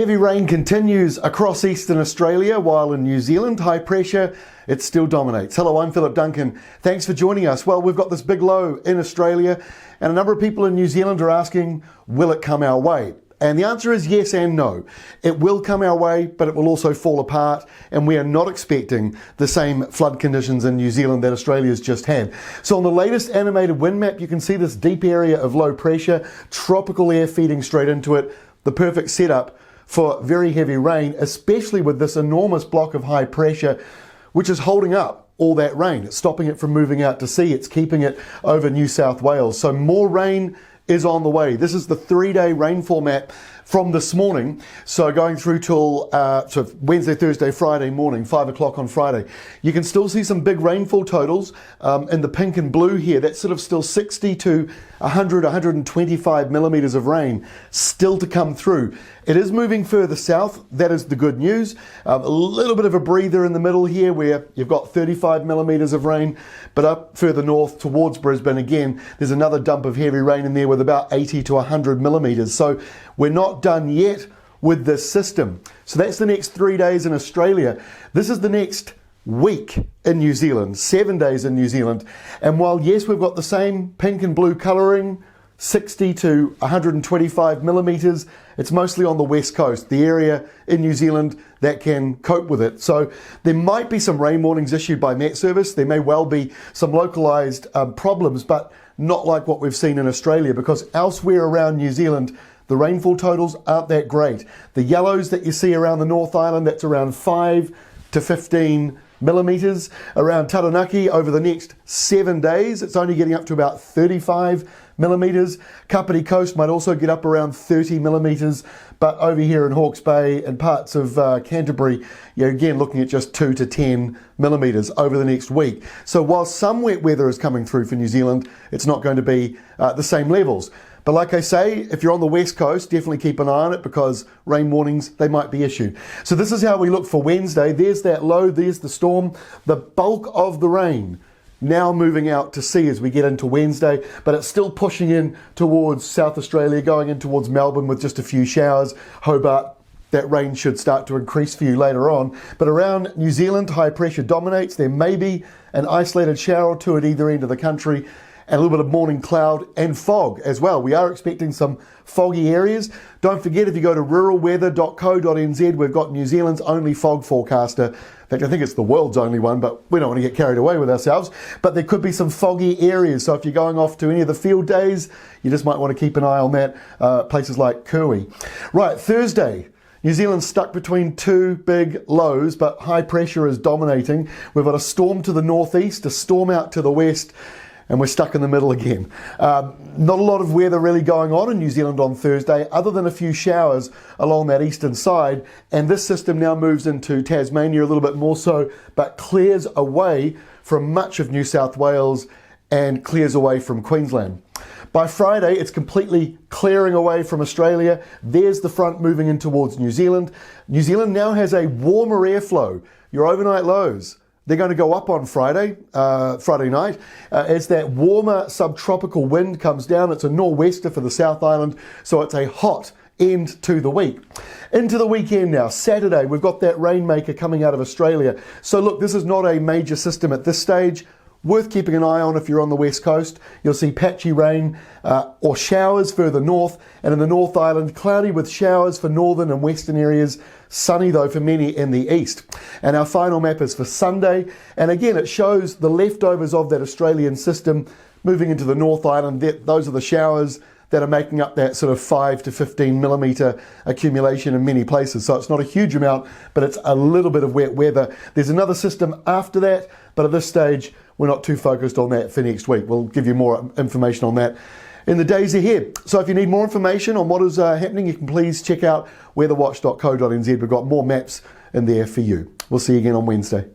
Heavy rain continues across eastern Australia, while in New Zealand, high pressure, it still dominates. Hello, I'm Philip Duncan. Thanks for joining us. Well, we've got this big low in Australia, and a number of people in New Zealand are asking, will it come our way? And the answer is yes and no. It will come our way, but it will also fall apart, and we are not expecting the same flood conditions in New Zealand that Australia's just had. So on the latest animated wind map, you can see this deep area of low pressure, tropical air feeding straight into it, the perfect setup for very heavy rain, especially with this enormous block of high pressure, which is holding up all that rain. It's stopping it from moving out to sea. It's keeping it over New South Wales. So more rain is on the way. This is the 3-day rainfall map from this morning. So going through till Wednesday, Thursday, Friday morning, 5 o'clock on Friday. You can still see some big rainfall totals in the pink and blue here. That's sort of still 60 to 100, 125 millimeters of rain still to come through. It is moving further south. That is the good news. A little bit of a breather in the middle here where you've got 35 millimeters of rain, but up further north towards Brisbane again, there's another dump of heavy rain in there with about 80 to 100 millimeters. So we're not done yet with this system. So that's the next 3 days in Australia. This is the next week in New Zealand, 7 days in New Zealand. And while yes, we've got the same pink and blue colouring, 60 to 125 millimeters, it's mostly on the west coast, the area in New Zealand that can cope with it. So there might be some rain warnings issued by Met Service. There may well be some localised problems, but not like what we've seen in Australia, because elsewhere around New Zealand, the rainfall totals aren't that great. The yellows that you see around the North Island, that's around 5 to 15 millimeters. Around Taranaki over the next 7 days, it's only getting up to about 35 millimeters. Kapiti Coast might also get up around 30 millimeters, but over here in Hawke's Bay and parts of Canterbury, you're again looking at just 2 to 10 millimeters over the next week. So while some wet weather is coming through for New Zealand, it's not going to be the same levels. But like I say, if you're on the west coast, definitely keep an eye on it, because rain warnings, they might be issued. So this is how we look for Wednesday. There's that low, there's the storm. The bulk of the rain now moving out to sea as we get into Wednesday, but it's still pushing in towards South Australia, going in towards Melbourne with just a few showers. Hobart, that rain should start to increase for you later on. But around New Zealand, high pressure dominates. There may be an isolated shower or two at either end of the country, and a little bit of morning cloud and fog as well. We are expecting some foggy areas. Don't forget, if you go to ruralweather.co.nz, we've got New Zealand's only fog forecaster. In fact, I think it's the world's only one, but we don't want to get carried away with ourselves. But there could be some foggy areas. So if you're going off to any of the field days, you just might want to keep an eye on that. Places like Kirwi. Right, Thursday. New Zealand's stuck between two big lows, but high pressure is dominating. We've got a storm to the northeast, a storm out to the west, and we're stuck in the middle again. Not a lot of weather really going on in New Zealand on Thursday, other than a few showers along that eastern side. And this system now moves into Tasmania a little bit more so, but clears away from much of New South Wales and clears away from Queensland. By Friday, it's completely clearing away from Australia. There's the front moving in towards New Zealand. New Zealand now has a warmer airflow. Your overnight lows, they're going to go up on Friday night, as that warmer subtropical wind comes down. It's a nor'wester for the South Island, so it's a hot end to the week. Into the weekend now, Saturday, we've got that rainmaker coming out of Australia. So look, this is not a major system at this stage. Worth keeping an eye on if you're on the west coast. You'll see patchy rain or showers further north, and in the North Island, cloudy with showers for northern and western areas, sunny though for many in the east. And our final map is for Sunday, and again it shows the leftovers of that Australian system moving into the North Island. Those are the showers that are making up that sort of 5 to 15 millimetre accumulation in many places. So it's not a huge amount, but it's a little bit of wet weather. There's another system after that, but at this stage, we're not too focused on that for next week. We'll give you more information on that in the days ahead. So if you need more information on what is happening, you can please check out weatherwatch.co.nz. We've got more maps in there for you. We'll see you again on Wednesday.